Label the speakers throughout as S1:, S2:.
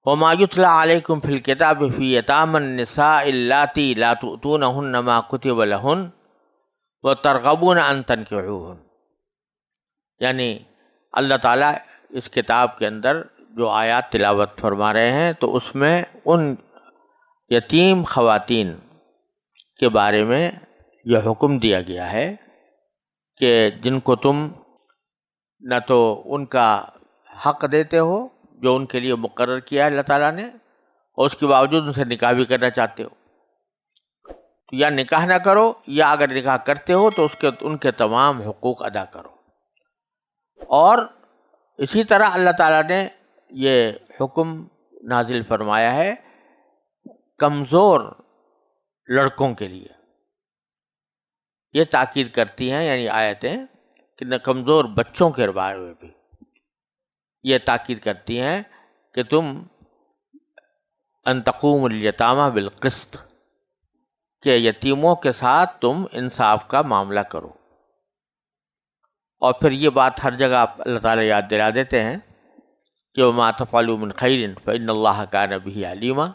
S1: وما یتلی علیکم فی الکتاب فی یتامی النساء اللاتی لا تؤتونہن ما کتب لہن وترغبون ان تنکحوہن، یعنی اللہ تعالیٰ اس کتاب کے اندر جو آیات تلاوت فرما رہے ہیں تو اس میں ان یتیم خواتین کے بارے میں یہ حکم دیا گیا ہے کہ جن کو تم نہ تو ان کا حق دیتے ہو جو ان کے لیے مقرر کیا ہے اللہ تعالیٰ نے، اور اس کے باوجود ان سے نکاح بھی کرنا چاہتے ہو، تو یا نکاح نہ کرو، یا اگر نکاح کرتے ہو تو ان کے تمام حقوق ادا کرو۔ اور اسی طرح اللہ تعالیٰ نے یہ حکم نازل فرمایا ہے کمزور لڑکوں کے لیے، یہ تاکید کرتی ہیں یعنی آیتیں کہ نہ کمزور بچوں کے بارے میں بھی یہ تاکید کرتی ہیں کہ تم ان تقوموا الیتامى بالقسط، کہ یتیموں کے ساتھ تم انصاف کا معاملہ کرو۔ اور پھر یہ بات ہر جگہ اللہ تعالیٰ یاد دلا دیتے ہیں کہ وما تفعلوا من خیر فإن اللہ کان بہ علیما،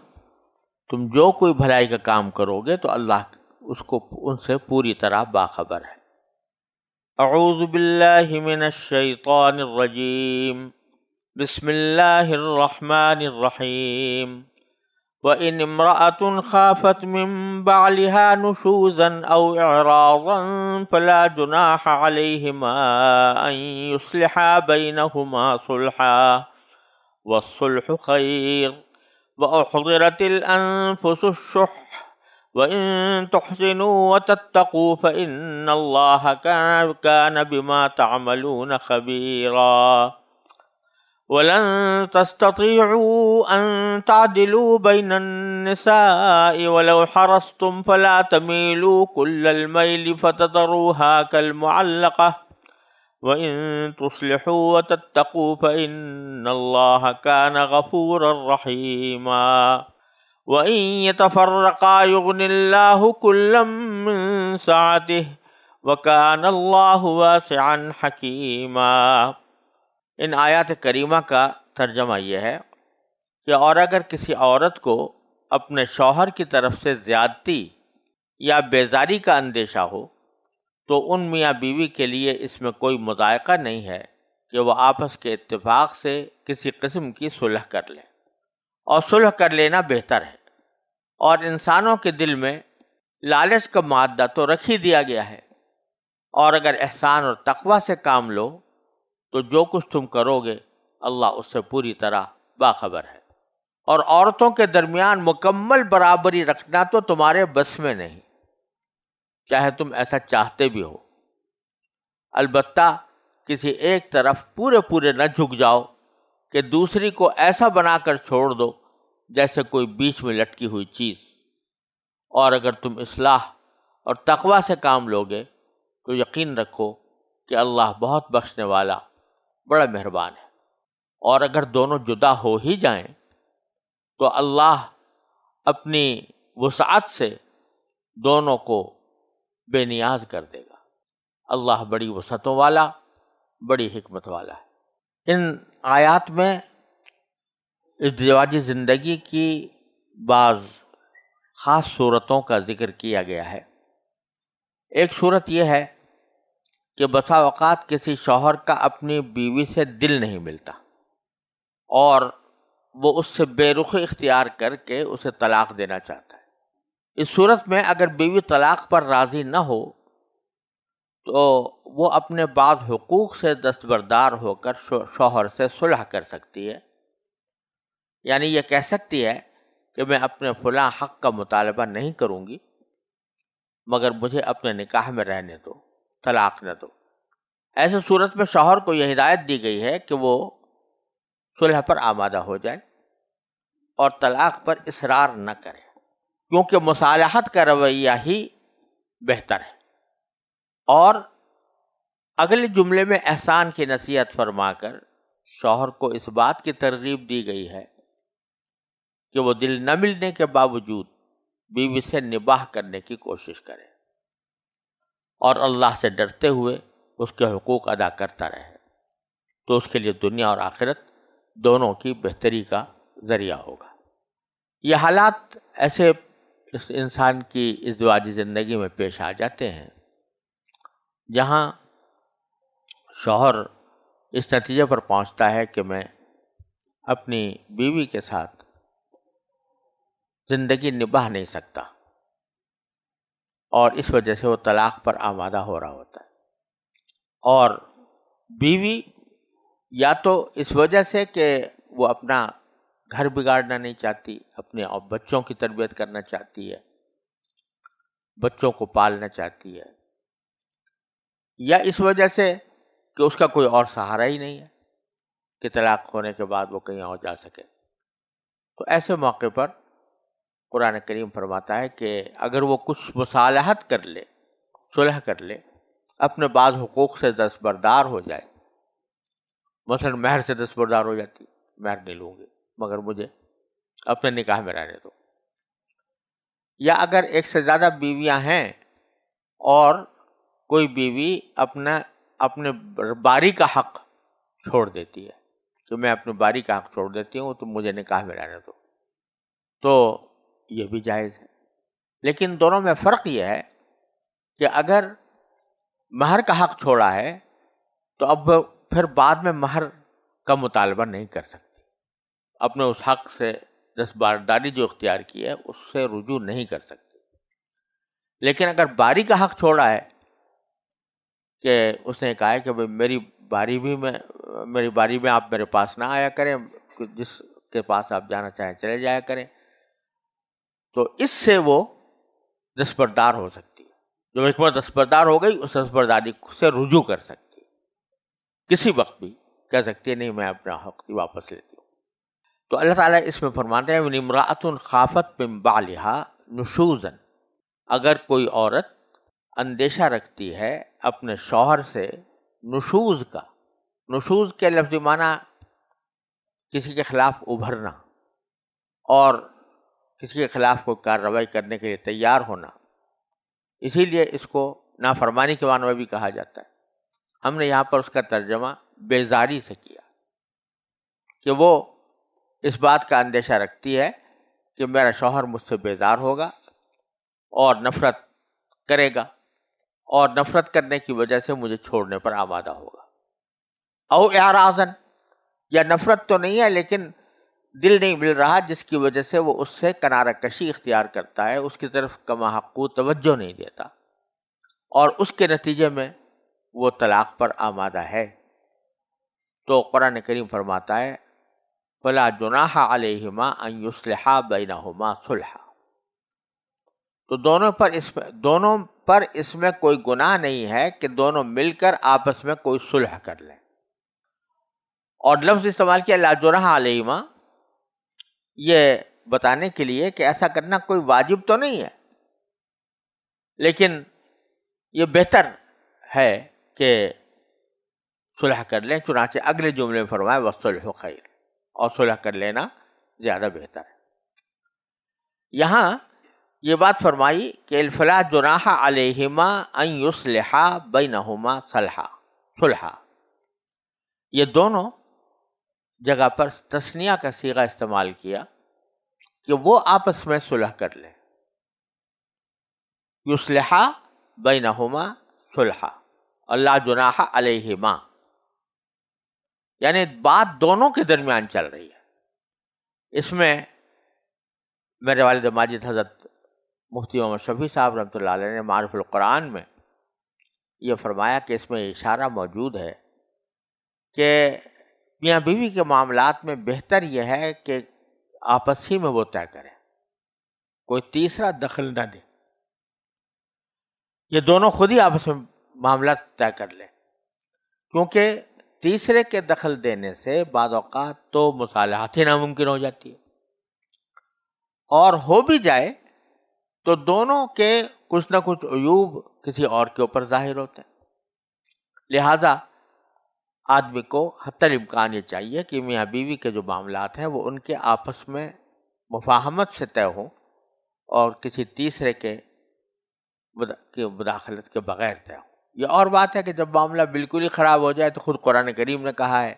S1: تم جو کوئی بھلائی کا کام کرو گے تو اللہ اس کو ان سے پوری طرح باخبر ہے۔ اعوذ باللہ من الشیطان الرجیم، بسم اللہ الرحمن الرحیم۔ وَإِنِ امْرَأَةٌ خَافَتْ مِن بَعْلِهَا نُشُوزًا أَوْ إِعْرَاضًا فَلَا جُنَاحَ عَلَيْهِمَا أَن يُصْلِحَا بَيْنَهُمَا صُلْحًا وَالصُّلْحُ خَيْرٌ وَأُحْضِرَتِ الْأَنفُسُ الشُّحَّ وَإِن تُحْسِنُوا وَتَتَّقُوا فَإِنَّ اللَّهَ كَانَ بِمَا تَعْمَلُونَ خَبِيرًا۔ وَلَن تَسْتَطِيعُوا أَن تَعْدِلُوا بَيْنَ النِّسَاءِ وَلَوْ حَرَصْتُمْ فَلَا تَمِيلُوا كُلَّ الْمَيْلِ فَتَذَرُوهَا كَالْمُعَلَّقَةِ وَإِن تُصْلِحُوا وَتَتَّقُوا فَإِنَّ اللَّهَ كَانَ غَفُورًا رَّحِيمًا۔ وَإِن يَتَفَرَّقَا يُغْنِ اللَّهُ كُلًّا مِّن سَعَتِهِ وَكَانَ اللَّهُ وَاسِعًا حَكِيمًا۔ ان آیات کریمہ کا ترجمہ یہ ہے کہ اور اگر کسی عورت کو اپنے شوہر کی طرف سے زیادتی یا بیزاری کا اندیشہ ہو تو ان میاں بیوی کے لیے اس میں کوئی مضائقہ نہیں ہے کہ وہ آپس کے اتفاق سے کسی قسم کی صلح کر لیں، اور صلح کر لینا بہتر ہے۔ اور انسانوں کے دل میں لالچ کا مادہ تو رکھ ہی دیا گیا ہے، اور اگر احسان اور تقوی سے کام لو تو جو کچھ تم کرو گے اللہ اس سے پوری طرح باخبر ہے۔ اور عورتوں کے درمیان مکمل برابری رکھنا تو تمہارے بس میں نہیں، چاہے تم ایسا چاہتے بھی ہو۔ البتہ کسی ایک طرف پورے نہ جھک جاؤ کہ دوسری کو ایسا بنا کر چھوڑ دو جیسے کوئی بیچ میں لٹکی ہوئی چیز۔ اور اگر تم اصلاح اور تقوی سے کام لوگے تو یقین رکھو کہ اللہ بہت بخشنے والا بڑا مہربان ہے۔ اور اگر دونوں جدا ہو ہی جائیں تو اللہ اپنی وسعت سے دونوں کو بے نیاز کر دے گا۔ اللہ بڑی وسعتوں والا، بڑی حکمت والا ہے۔ ان آیات میں ازدواجی زندگی کی بعض خاص صورتوں کا ذکر کیا گیا ہے۔ ایک صورت یہ ہے کہ بسا اوقات کسی شوہر کا اپنی بیوی سے دل نہیں ملتا اور وہ اس سے بے رخی اختیار کر کے اسے طلاق دینا چاہتا ہے۔ اس صورت میں اگر بیوی طلاق پر راضی نہ ہو تو وہ اپنے بعض حقوق سے دستبردار ہو کر شوہر سے صلح کر سکتی ہے، یعنی یہ کہہ سکتی ہے کہ میں اپنے فلاں حق کا مطالبہ نہیں کروں گی مگر مجھے اپنے نکاح میں رہنے دو، طلاق نہ دو۔ ایسے صورت میں شوہر کو یہ ہدایت دی گئی ہے کہ وہ صلح پر آمادہ ہو جائے اور طلاق پر اصرار نہ کرے، کیونکہ مصالحت کا رویہ ہی بہتر ہے۔ اور اگلے جملے میں احسان کی نصیحت فرما کر شوہر کو اس بات کی ترغیب دی گئی ہے کہ وہ دل نہ ملنے کے باوجود بیوی سے نباہ کرنے کی کوشش کرے اور اللہ سے ڈرتے ہوئے اس کے حقوق ادا کرتا رہے، تو اس کے لیے دنیا اور آخرت دونوں کی بہتری کا ذریعہ ہوگا۔ یہ حالات ایسے اس انسان کی ازدواجی زندگی میں پیش آ جاتے ہیں جہاں شوہر اس نتیجے پر پہنچتا ہے کہ میں اپنی بیوی کے ساتھ زندگی نبھا نہیں سکتا، اور اس وجہ سے وہ طلاق پر آمادہ ہو رہا ہوتا ہے۔ اور بیوی یا تو اس وجہ سے کہ وہ اپنا گھر بگاڑنا نہیں چاہتی، اپنے بچوں کی تربیت کرنا چاہتی ہے، بچوں کو پالنا چاہتی ہے، یا اس وجہ سے کہ اس کا کوئی اور سہارا ہی نہیں ہے کہ طلاق ہونے کے بعد وہ کہیں اور جا سکے۔ تو ایسے موقع پر قرآن کریم فرماتا ہے کہ اگر وہ کچھ مصالحت کر لے، صلح کر لے، اپنے بعض حقوق سے دستبردار ہو جائے، مثلا مہر سے دستبردار ہو جاتی، مہر نہیں لوں گی مگر مجھے اپنے نکاح میں رہنے دو، یا اگر ایک سے زیادہ بیویاں ہیں اور کوئی بیوی اپنے باری کا حق چھوڑ دیتی ہے کہ میں اپنے باری کا حق چھوڑ دیتی ہوں، تم مجھے نکاح میں رہنے دو، تو یہ بھی جائز ہے۔ لیکن دونوں میں فرق یہ ہے کہ اگر مہر کا حق چھوڑا ہے تو اب پھر بعد میں مہر کا مطالبہ نہیں کر سکتی، اپنے اس حق سے دستبرداری جو اختیار کی ہے اس سے رجوع نہیں کر سکتی۔ لیکن اگر باری کا حق چھوڑا ہے کہ اس نے کہا ہے کہ میری باری میں آپ میرے پاس نہ آیا کریں، جس کے پاس آپ جانا چاہیں چلے جایا کریں، تو اس سے وہ دستبردار ہو سکتی ہے۔ جب ایک بار دستبردار ہو گئی، اس دستبرداری سے رجوع کر سکتی ہے، کسی وقت بھی کہہ سکتی ہے نہیں میں اپنا حق واپس لیتی ہوں۔ تو اللہ تعالیٰ اس میں فرماتے ہیں وَإِنِ امْرَأَةٌ خَافَتْ مِن بَعْلِهَا نُشُوزًا، اگر کوئی عورت اندیشہ رکھتی ہے اپنے شوہر سے نشوز کا، نشوز کے لفظی معنی کسی کے خلاف ابھرنا اور کسی کے خلاف کوئی کارروائی کرنے کے لیے تیار ہونا، اسی لیے اس کو نافرمانی کے معنی میں بھی کہا جاتا ہے۔ ہم نے یہاں پر اس کا ترجمہ بیزاری سے کیا کہ وہ اس بات کا اندیشہ رکھتی ہے کہ میرا شوہر مجھ سے بیزار ہوگا اور نفرت کرے گا، اور نفرت کرنے کی وجہ سے مجھے چھوڑنے پر آمادہ ہوگا۔ او اعراضاً، یا نفرت تو نہیں ہے لیکن دل نہیں مل رہا، جس کی وجہ سے وہ اس سے کنارہ کشی اختیار کرتا ہے، اس کی طرف کما حقو توجہ نہیں دیتا، اور اس کے نتیجے میں وہ طلاق پر آمادہ ہے۔ تو قرآن کریم فرماتا ہے فَلَا جُنَاحَ عَلَيْهِمَا أَن يُصْلِحَا بَيْنَهُمَا صُلْحًا، تو دونوں پر اس میں کوئی گناہ نہیں ہے کہ دونوں مل کر آپس میں کوئی صلح کر لیں۔ اور لفظ استعمال کیا لا جناح علیہما، یہ بتانے کے لیے کہ ایسا کرنا کوئی واجب تو نہیں ہے، لیکن یہ بہتر ہے کہ صلح کر لیں۔ چنانچہ اگلے جملے میں فرمایا والصلح خیر، اور صلح کر لینا زیادہ بہتر ہے۔ یہاں یہ بات فرمائی کہ فلا جناح علیہما ان یصلحا بینہما صلحا، یہ دونوں جگہ پر تثنیہ کا صیغہ استعمال کیا کہ وہ آپس میں صلح کر لیں، یصلحا بینہما صلحا اور لا جناح علیہما، یعنی بات دونوں کے درمیان چل رہی ہے۔ اس میں میرے والد ماجد حضرت مفتی محمد شفیع صاحب رحمۃ اللہ علیہ نے معارف القرآن میں یہ فرمایا کہ اس میں اشارہ موجود ہے کہ میاں بیوی کے معاملات میں بہتر یہ ہے کہ آپس ہی میں وہ طے کریں، کوئی تیسرا دخل نہ دے، یہ دونوں خود ہی آپس میں معاملات طے کر لیں، کیونکہ تیسرے کے دخل دینے سے بعض اوقات تو مصالحت ہی ناممکن ہو جاتی ہے، اور ہو بھی جائے تو دونوں کے کچھ نہ کچھ عیوب کسی اور کے اوپر ظاہر ہوتے ہیں۔ لہذا آدمی کو حتی الامکان یہ چاہیے کہ میاں بیوی کے جو معاملات ہیں وہ ان کے آپس میں مفاہمت سے طے ہوں اور کسی تیسرے کے مداخلت کے بغیر طے ہوں۔ یہ اور بات ہے کہ جب معاملہ بالکل ہی خراب ہو جائے تو خود قرآن کریم نے کہا ہے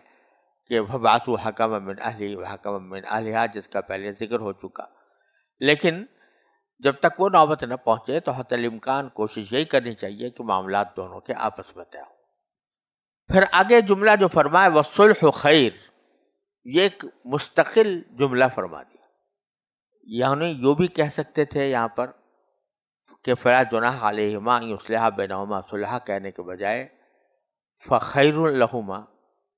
S1: کہ فبعثوا حکما من اہلہ وحکما من اہلہا، جس کا پہلے ذکر ہو چکا. لیکن جب تک وہ نوبت نہ پہنچے تو حتی الامکان کوشش یہی کرنی چاہیے کہ معاملات دونوں کے آپس میں طے ہوں. پھر آگے جملہ جو فرمائے والصلح خیر، یہ ایک مستقل جملہ فرما دیا. یعنی یوں بھی کہہ سکتے تھے یہاں پر کہ فلا جناح علیہما ان یصلحا بینہما صلحا کہنے کے بجائے فخیر لہما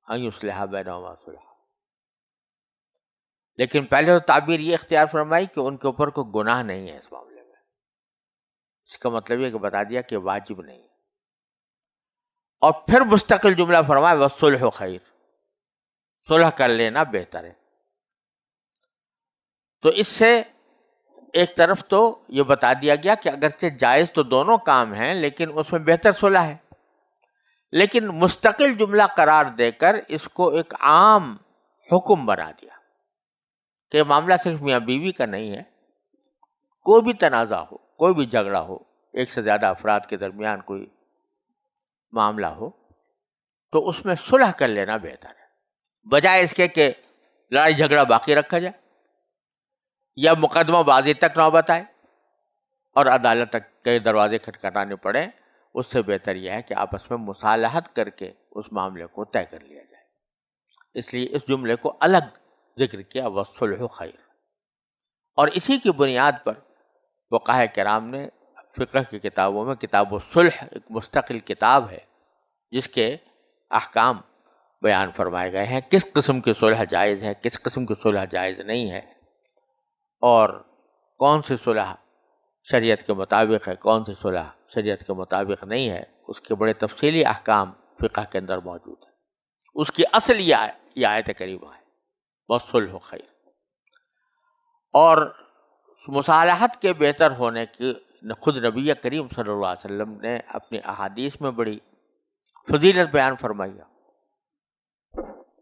S1: ان یصلحا بینہما صلحا. لیکن پہلے تو تعبیر یہ اختیار فرمائی کہ ان کے اوپر کوئی گناہ نہیں ہے اس معاملے میں. اس کا مطلب یہ کہ بتا دیا کہ واجب نہیں ہے. اور پھر مستقل جملہ فرمایا والصلح خیر، صلح کر لینا بہتر ہے. تو اس سے ایک طرف تو یہ بتا دیا گیا کہ اگرچہ جائز تو دونوں کام ہیں لیکن اس میں بہتر صلح ہے، لیکن مستقل جملہ قرار دے کر اس کو ایک عام حکم بنا دیا کہ معاملہ صرف میاں بیوی کا نہیں ہے. کوئی بھی تنازع ہو، کوئی بھی جھگڑا ہو، ایک سے زیادہ افراد کے درمیان کوئی معاملہ ہو تو اس میں صلح کر لینا بہتر ہے، بجائے اس کے کہ لڑائی جھگڑا باقی رکھا جائے یا مقدمہ بازی تک نوبت آئے اور عدالت تک کئی دروازے کھٹکھٹانے پڑے. اس سے بہتر یہ ہے کہ آپس میں مصالحت کر کے اس معاملے کو طے کر لیا جائے. اس لیے اس جملے کو الگ ذکر کیا والصلح خیر. اور اسی کی بنیاد پر فقہاء کرام نے فقہ کی کتابوں میں کتاب الصلح ایک مستقل کتاب ہے جس کے احکام بیان فرمائے گئے ہیں، کس قسم کی صلح جائز ہے، کس قسم کی صلح جائز نہیں ہے، اور کون سی صلح شریعت کے مطابق ہے، کون سی صلح شریعت کے مطابق نہیں ہے. اس کے بڑے تفصیلی احکام فقہ کے اندر موجود ہیں. اس کی اصل یہ آیت کریمہ ہے والصلح خیر. اور مصالحت کے بہتر ہونے کی خود نبی کریم صلی اللہ علیہ وسلم نے اپنی احادیث میں بڑی فضیلت بیان فرمائی.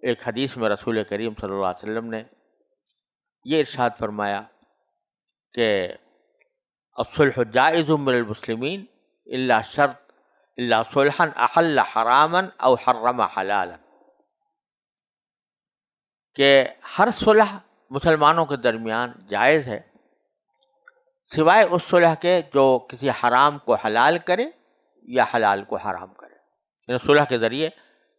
S1: ایک حدیث میں رسول کریم صلی اللہ علیہ وسلم نے یہ ارشاد فرمایا کہ الصلح جائز من المسلمین الا شرط الا صلحا احل حراما او حرم حلالا، کہ ہر صلح مسلمانوں کے درمیان جائز ہے سوائے اس صلح کے جو کسی حرام کو حلال کرے یا حلال کو حرام کرے. یعنی صلح کے ذریعے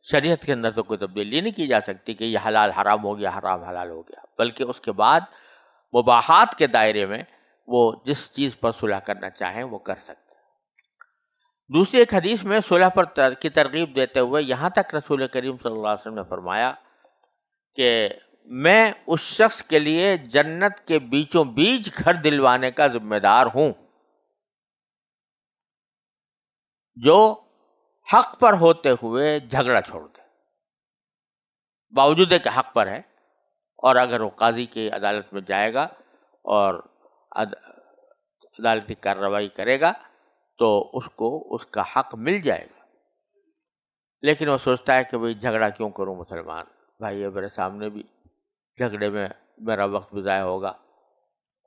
S1: شریعت کے اندر تو کوئی تبدیلی نہیں کی جا سکتی کہ یہ حلال حرام ہو گیا، حرام حلال ہو گیا، بلکہ اس کے بعد مباحات کے دائرے میں وہ جس چیز پر صلح کرنا چاہیں وہ کر سکتے ہیں. دوسری ایک حدیث میں صلح پر کی ترغیب دیتے ہوئے یہاں تک رسول کریم صلی اللہ علیہ وسلم نے فرمایا کہ میں اس شخص کے لیے جنت کے بیچوں بیچ گھر دلوانے کا ذمہ دار ہوں جو حق پر ہوتے ہوئے جھگڑا چھوڑ دے، باوجود ہے کہ حق پر ہے، اور اگر وہ قاضی کی عدالت میں جائے گا اور عدالتی کارروائی کرے گا تو اس کو اس کا حق مل جائے گا. لیکن وہ سوچتا ہے کہ بھئی جھگڑا کیوں کروں، مسلمان بھائی میرے سامنے بھی جھگڑے میں میرا وقت بھی ضائع ہوگا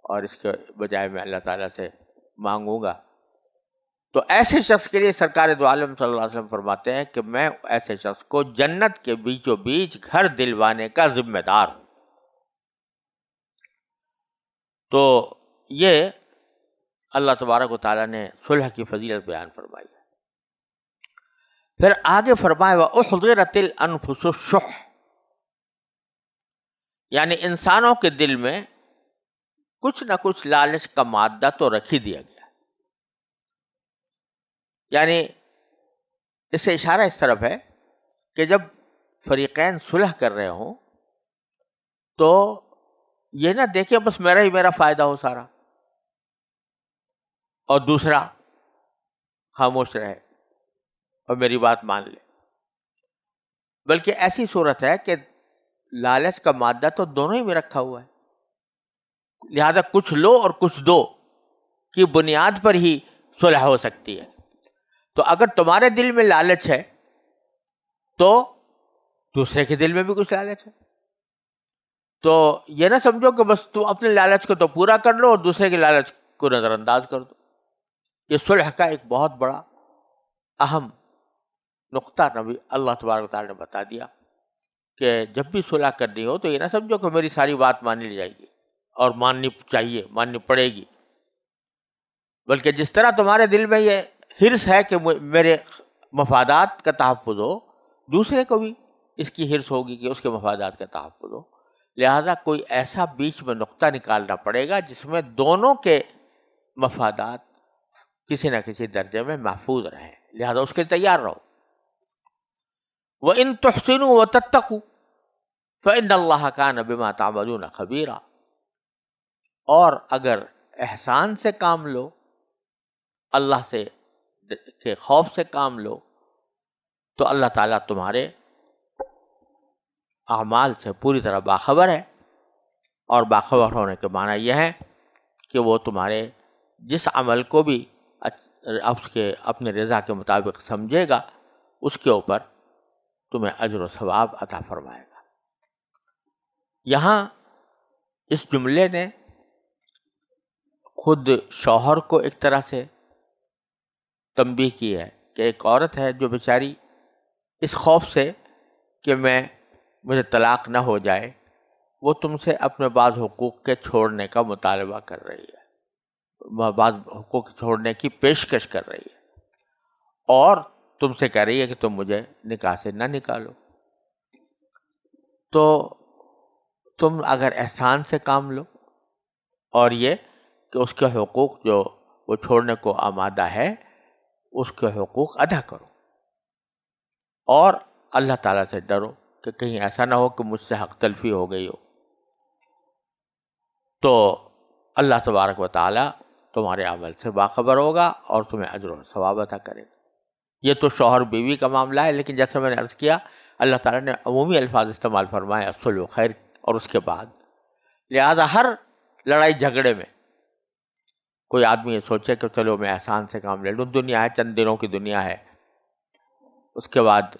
S1: اور اس کے بجائے میں اللہ تعالیٰ سے مانگوں گا. تو ایسے شخص کے لیے سرکار دو عالم صلی اللہ علیہ وسلم فرماتے ہیں کہ میں ایسے شخص کو جنت کے بیچوں بیچ گھر دلوانے کا ذمہ دار ہوں. تو یہ اللہ تبارک و تعالیٰ نے صلح کی فضیلت بیان فرمائی ہے. پھر آگے فرمائے وَأُحْضِرَتِ الْأَنفُسُ الشُّحَّ، یعنی انسانوں کے دل میں کچھ نہ کچھ لالچ کا مادہ تو رکھ ہی دیا گیا. یعنی اس سے اشارہ اس طرف ہے کہ جب فریقین صلح کر رہے ہوں تو یہ نہ دیکھیں بس میرا فائدہ ہو سارا اور دوسرا خاموش رہے اور میری بات مان لے، بلکہ ایسی صورت ہے کہ لالچ کا مادہ تو دونوں ہی میں رکھا ہوا ہے، لہذا کچھ لو اور کچھ دو کی بنیاد پر ہی صلح ہو سکتی ہے. تو اگر تمہارے دل میں لالچ ہے تو دوسرے کے دل میں بھی کچھ لالچ ہے، تو یہ نہ سمجھو کہ بس تم اپنے لالچ کو تو پورا کر لو اور دوسرے کے لالچ کو نظر انداز کر دو. یہ صلح کا ایک بہت بڑا اہم نقطہ نبی اللہ تبارک و تعالیٰ نے بتا دیا کہ جب بھی صلح کرنی ہو تو یہ نہ سمجھو کہ میری ساری بات مان لی جائے گی اور ماننی چاہیے، ماننی پڑے گی، بلکہ جس طرح تمہارے دل میں یہ حرص ہے کہ میرے مفادات کا تحفظ ہو، دوسرے کو بھی اس کی حرص ہوگی کہ اس کے مفادات کا تحفظ ہو. لہذا کوئی ایسا بیچ میں نقطہ نکالنا پڑے گا جس میں دونوں کے مفادات کسی نہ کسی درجے میں محفوظ رہیں. لہذا اس کے لیے تیار رہو. وَإِن تُحْسِنُوا وَتَتَّقُوا فَإِنَّ اللَّهَ كَانَ بِمَا تَعْمَلُونَ خَبِيرًا. اور اگر احسان سے کام لو، اللہ سے کے خوف سے کام لو، تو اللہ تعالیٰ تمہارے اعمال سے پوری طرح باخبر ہے. اور باخبر ہونے کے معنی یہ ہے کہ وہ تمہارے جس عمل کو بھی اپنے رضا کے مطابق سمجھے گا، اس کے اوپر تمہیں اجر و ثواب عطا فرمائے گا. یہاں اس جملے نے خود شوہر کو ایک طرح سے تنبیہ کی ہے کہ ایک عورت ہے جو بیچاری اس خوف سے کہ مجھے طلاق نہ ہو جائے، وہ تم سے اپنے بعض حقوق کے چھوڑنے کا مطالبہ کر رہی ہے، بعض حقوق چھوڑنے کی پیشکش کر رہی ہے، اور تم سے کہہ رہی ہے کہ تم مجھے نکاح سے نہ نکالو. تو تم اگر احسان سے کام لو اور یہ کہ اس کے حقوق جو وہ چھوڑنے کو آمادہ ہے اس کے حقوق ادا کرو، اور اللہ تعالیٰ سے ڈرو کہ کہیں ایسا نہ ہو کہ مجھ سے حق تلفی ہو گئی ہو. تو اللہ تبارک و تعالیٰ تمہارے عمل سے باخبر ہوگا اور تمہیں اجر و ثواب عطا کرے گا. یہ تو شوہر بیوی کا معاملہ ہے، لیکن جیسے میں نے عرض کیا اللہ تعالیٰ نے عمومی الفاظ استعمال فرمائے، الصلح خیر اور اس کے بعد. لہذا ہر لڑائی جھگڑے میں کوئی آدمی یہ سوچے کہ چلو میں احسان سے کام لے لوں، دنیا ہے، چند دنوں کی دنیا ہے، اس کے بعد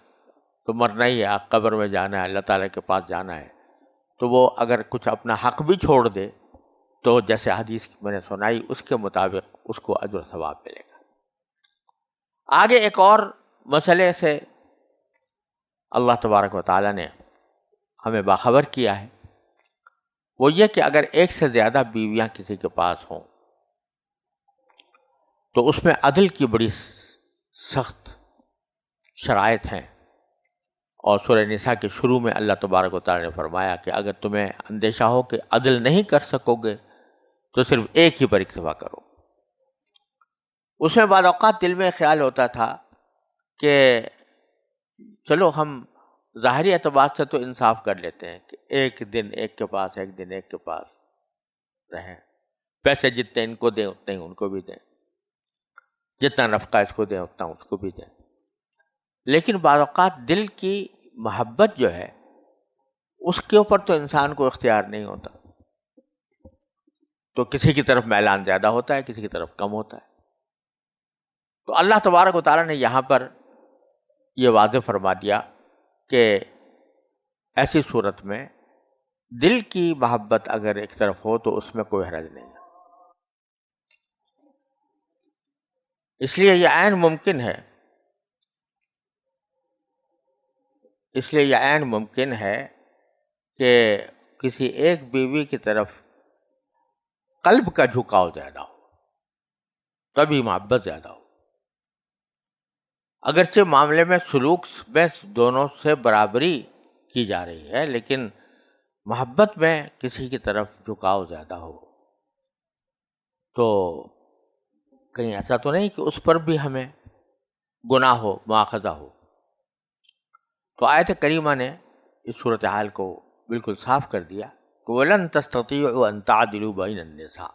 S1: تو مرنا ہی ہے، قبر میں جانا ہے، اللہ تعالیٰ کے پاس جانا ہے. تو وہ اگر کچھ اپنا حق بھی چھوڑ دے تو جیسے حدیث میں نے سنائی اس کے مطابق اس کو اجر و ثواب ملے گا. آگے ایک اور مسئلے سے اللہ تبارک و تعالیٰ نے ہمیں باخبر کیا ہے، وہ یہ کہ اگر ایک سے زیادہ بیویاں کسی کے پاس ہوں تو اس میں عدل کی بڑی سخت شرائط ہیں. اور سورہ نساء کے شروع میں اللہ تبارک و تعالیٰ نے فرمایا کہ اگر تمہیں اندیشہ ہو کہ عدل نہیں کر سکو گے تو صرف ایک ہی پر اکتفا کرو. اس میں بعض اوقات دل میں خیال ہوتا تھا کہ چلو ہم ظاہری اعتبار سے تو انصاف کر لیتے ہیں کہ ایک دن ایک کے پاس، ایک دن ایک کے پاس رہیں، پیسے جتنے ان کو دیں اتنے ہی ان کو بھی دیں، جتنا نفقہ اس کو دیں اتنا اس کو بھی دیں. لیکن بعض اوقات دل کی محبت جو ہے اس کے اوپر تو انسان کو اختیار نہیں ہوتا، تو کسی کی طرف میلان زیادہ ہوتا ہے، کسی کی طرف کم ہوتا ہے. تو اللہ تبارک و تعالیٰ نے یہاں پر یہ واضح فرما دیا کہ ایسی صورت میں دل کی محبت اگر ایک طرف ہو تو اس میں کوئی حرج نہیں ہے. اس لیے یہ عین ممکن ہے کہ کسی ایک بیوی کی طرف قلب کا جھکاؤ زیادہ ہو، تبھی محبت زیادہ ہو. اگرچہ معاملے میں سلوک میں دونوں سے برابری کی جا رہی ہے، لیکن محبت میں کسی کی طرف جھکاؤ زیادہ ہو تو کہیں ایسا تو نہیں کہ اس پر بھی ہمیں گناہ ہو، مواخذہ ہو. تو آیت کریمہ نے اس صورتحال کو بالکل صاف کر دیا کہ وَلَن تَسْتَطِيعُوا أَن تَعْدِلُوا بَيْنَ النِّسَاءِ،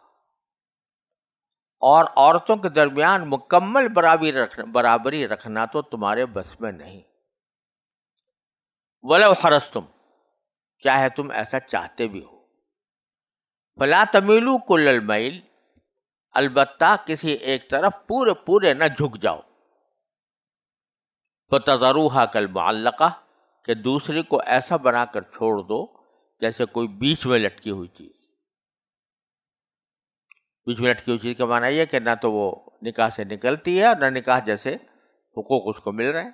S1: اور عورتوں کے درمیان مکمل برابری رکھنا تو تمہارے بس میں نہیں. وَلَوْ حَرَصْتُمْ، چاہے تم ایسا چاہتے بھی ہو. فَلَا تَمِيلُوا كُلَّ الْمَيْلِ، البتہ کسی ایک طرف پورے نہ جھک جاؤ. فَتَذَرُوهَا كَالْمُعَلَّقَةِ، کہ دوسری کو ایسا بنا کر چھوڑ دو جیسے کوئی بیچ میں لٹکی ہوئی چیز. بیچ میں لٹکی ہوئی چیز کا معنی یہ کہ نہ تو وہ نکاح سے نکلتی ہے اور نہ نکاح جیسے حقوق اس کو مل رہے ہیں،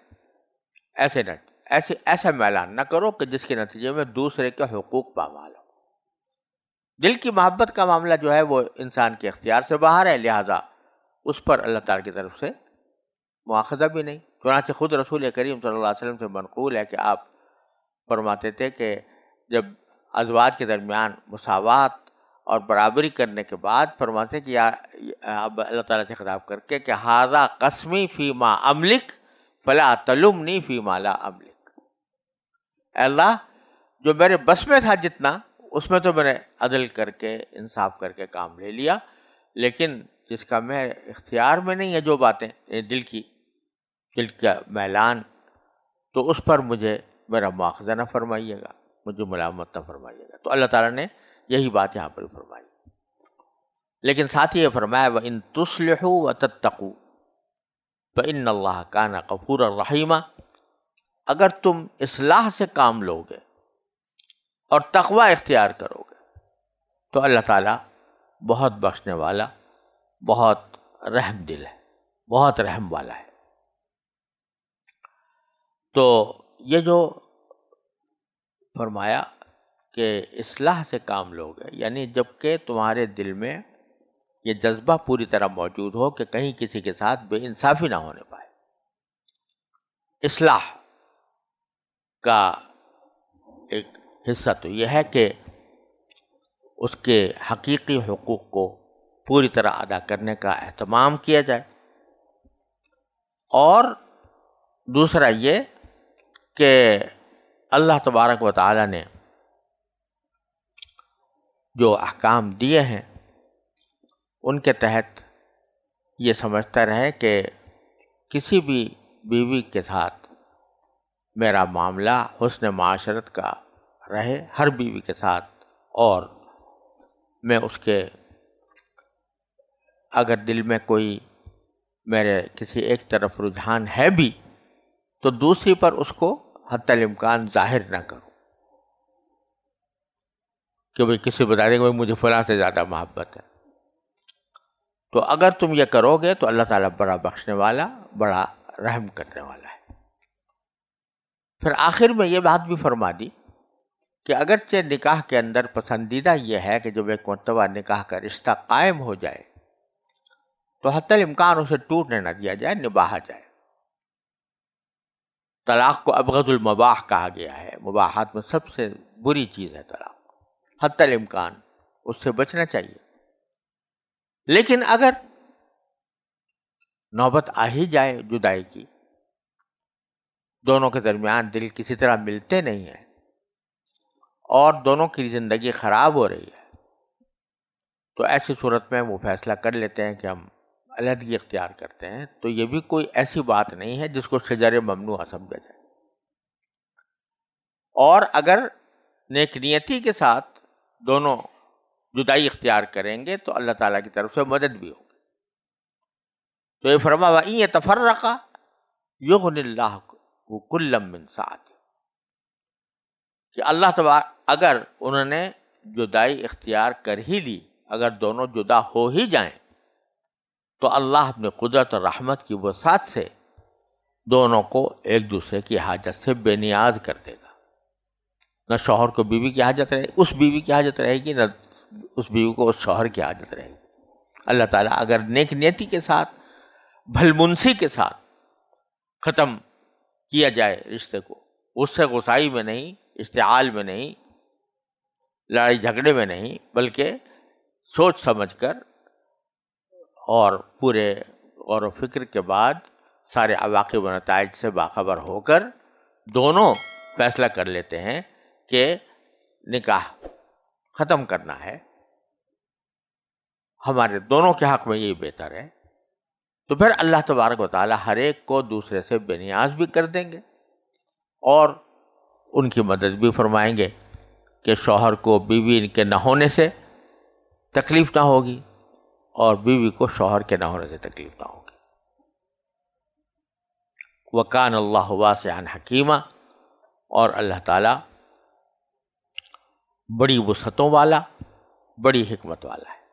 S1: ایسے نہ. ایسا میلان نہ کرو کہ جس کے نتیجے میں دوسرے کے حقوق پامال ہو۔ دل کی محبت کا معاملہ جو ہے وہ انسان کے اختیار سے باہر ہے، لہذا اس پر اللہ تعالیٰ کی طرف سے مواخذہ بھی نہیں۔ چنانچہ خود رسول کریم صلی اللہ علیہ وسلم سے منقول ہے کہ آپ فرماتے تھے کہ جب ازواج کے درمیان مساوات اور برابری کرنے کے بعد فرماتے کہ اللہ تعالیٰ سے خطاب کر کے کہ ھذا قسمی فیما املک فلا تلمنی فیما لا املک، اے اللہ جو میرے بس میں تھا جتنا اس میں تو میں نے عدل کر کے انصاف کر کے کام لے لیا، لیکن جس کا میں اختیار میں نہیں ہے جو باتیں دل کا میلان، تو اس پر مجھے میرا مواخذہ نہ فرمائیے گا، مجھے ملامت نہ فرمائیے گا۔ تو اللہ تعالیٰ نے یہی بات یہاں پر فرمائی، لیکن ساتھ ہی یہ فرمایا وَإِن تُصْلِحُوا وَتَتَّقُوا فَإِنَّ اللَّهَ كَانَ غَفُورًا رَحِيمًا، اگر تم اصلاح سے کام لوگے اور تقوی اختیار کرو گے تو اللہ تعالیٰ بہت بخشنے والا، بہت رحم دل ہے، بہت رحم والا ہے۔ تو یہ جو فرمایا کہ اصلاح سے کام لوگے، یعنی جب کہ تمہارے دل میں یہ جذبہ پوری طرح موجود ہو کہ کہیں کسی کے ساتھ بے انصافی نہ ہونے پائے۔ اصلاح کا ایک حصہ تو یہ ہے کہ اس کے حقیقی حقوق کو پوری طرح ادا کرنے کا اہتمام کیا جائے، اور دوسرا یہ کہ اللہ تبارک و تعالی نے جو احکام دیے ہیں ان کے تحت یہ سمجھتا رہے کہ کسی بھی بیوی کے ساتھ میرا معاملہ حسن معاشرت کا رہے، ہر بیوی کے ساتھ، اور میں اس کے اگر دل میں کوئی میرے کسی ایک طرف رجحان ہے بھی تو دوسری پر اس کو حتی الامکان ظاہر نہ کروں کہ بھئی کسی بتا دے کہ مجھے فلاں سے زیادہ محبت ہے۔ تو اگر تم یہ کرو گے تو اللہ تعالیٰ بڑا بخشنے والا، بڑا رحم کرنے والا ہے۔ پھر آخر میں یہ بات بھی فرما دی کہ اگرچہ نکاح کے اندر پسندیدہ یہ ہے کہ جب ایک مرتبہ نکاح کا رشتہ قائم ہو جائے تو حتی الامکان اسے ٹوٹنے نہ دیا جائے، نباہا جائے۔ طلاق کو ابغض المباح کہا گیا ہے، مباحات میں سب سے بری چیز ہے طلاق، حتی الامکان اس سے بچنا چاہیے۔ لیکن اگر نوبت آ ہی جائے جدائی کی، دونوں کے درمیان دل کسی طرح ملتے نہیں ہیں اور دونوں کی زندگی خراب ہو رہی ہے، تو ایسی صورت میں وہ فیصلہ کر لیتے ہیں کہ ہم علیحدگی اختیار کرتے ہیں، تو یہ بھی کوئی ایسی بات نہیں ہے جس کو شجر ممنوع سمجھا جائے۔ اور اگر نیک نیتی کے ساتھ دونوں جدائی اختیار کریں گے تو اللہ تعالیٰ کی طرف سے مدد بھی ہوگی۔ تو یہ فرما وَإِن يَتَفَرَّقَا يُغْنِ اللَّهُ كُلًّا مِّن سَعَتِهِ، کہ اللہ تبارک اگر انہوں نے جدائی اختیار کر ہی لی، اگر دونوں جدا ہو ہی جائیں تو اللہ اپنے قدرت اور رحمت کی وسعت سے دونوں کو ایک دوسرے کی حاجت سے بے نیاز کر دے گا۔ نہ شوہر کو بیوی کی حاجت رہے، اس بیوی کی حاجت رہے گی، نہ اس بیوی کو اس شوہر کی حاجت رہے گی۔ اللہ تعالیٰ اگر نیک نیتی کے ساتھ، بھلمنسی کے ساتھ ختم کیا جائے رشتے کو، اس سے غصائی میں نہیں، اشتعال میں نہیں، لڑائی جھگڑے میں نہیں، بلکہ سوچ سمجھ کر اور پورے غور و فکر کے بعد سارے عواقب و نتائج سے باخبر ہو کر دونوں فیصلہ کر لیتے ہیں کہ نکاح ختم کرنا ہے، ہمارے دونوں کے حق میں یہی بہتر ہے، تو پھر اللہ تبارک و تعالی ہر ایک کو دوسرے سے بے نیاز بھی کر دیں گے اور ان کی مدد بھی فرمائیں گے کہ شوہر کو بیوی کے نہ ہونے سے تکلیف نہ ہوگی اور بیوی کو شوہر کے نہ ہونے سے تکلیف نہ ہوگی۔ وَكَانَ اللَّهُ وَاسِعًا حَكِيمًا، اور اللہ تعالیٰ بڑی وسعتوں والا، بڑی حکمت والا ہے۔